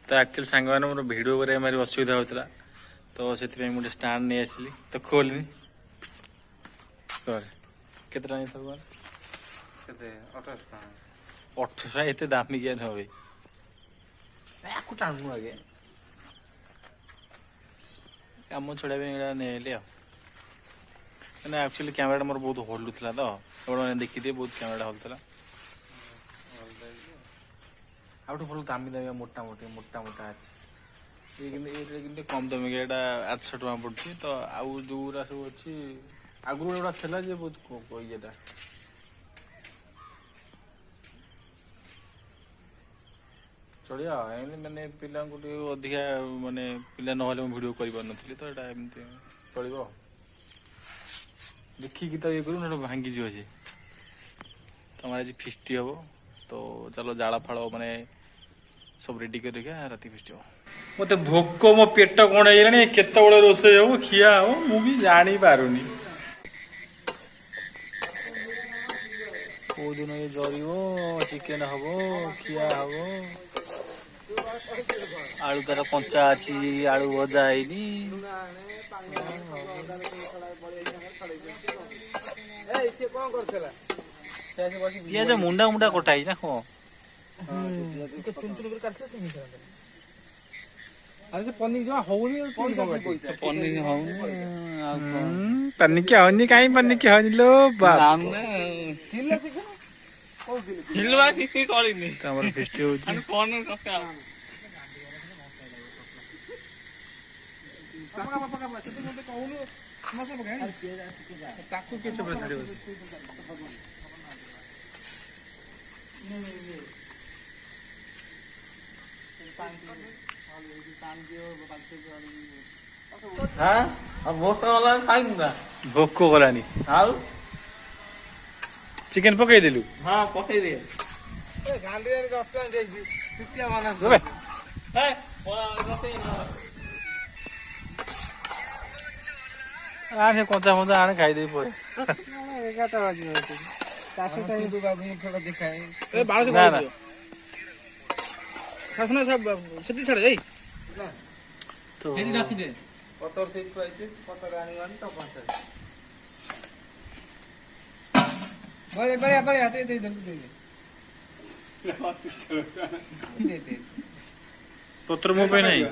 तो एक्चुअली सांग मैंने मोर भिड मेरी असुविधा होता तो से गोटे स्टाण नहीं आसली तो खोलनी केते टाइम सब 1800 एत दामिकिया नुह भाई टाणु आगे कम छड़ा नहीं एक्चुअली कैमेरा मोर बहुत हलुला तो मैंने देखी दिए बहुत कैमेरा हलुला आउट भल दामी दामी मोटा मोटी मोटा मोटा अच्छी ये कम दामी का 800 टका पड़ुची तो आउ जो सब अच्छी आगु गोटा था बहुत इटा चलिए मैंने पिला अधिका मानने पिला ना भिडियो कर तो यहाँ एमती चलो देखिकी तो ये करूँ ना भांगी जी तुम आज फिस्ट हम तो चलो जाला फाड़ माने सब रेडी कर राति फिस्ट हम मत भोक मो पेट कौन है केत रोसे हम खिया हम मुझे जानी पारुनी कौ दिन ये जरिब चिकेन हम खिया हम आलू तार कंचा अच्छी आलू भजा है पिज मुंडा मुंडा कटाई ना कौन पनिकी हवनी कहीं पनिकी हवनी लो फिस्ट भोक गलानी चिकेन पकई देलु हाँ पकई दे आने कंचा फंचा आने खाई दे पड़े तो पतर से पतर आनी तो बड़े बड़े बड़े आते दे दे पत्र मो पे नहीं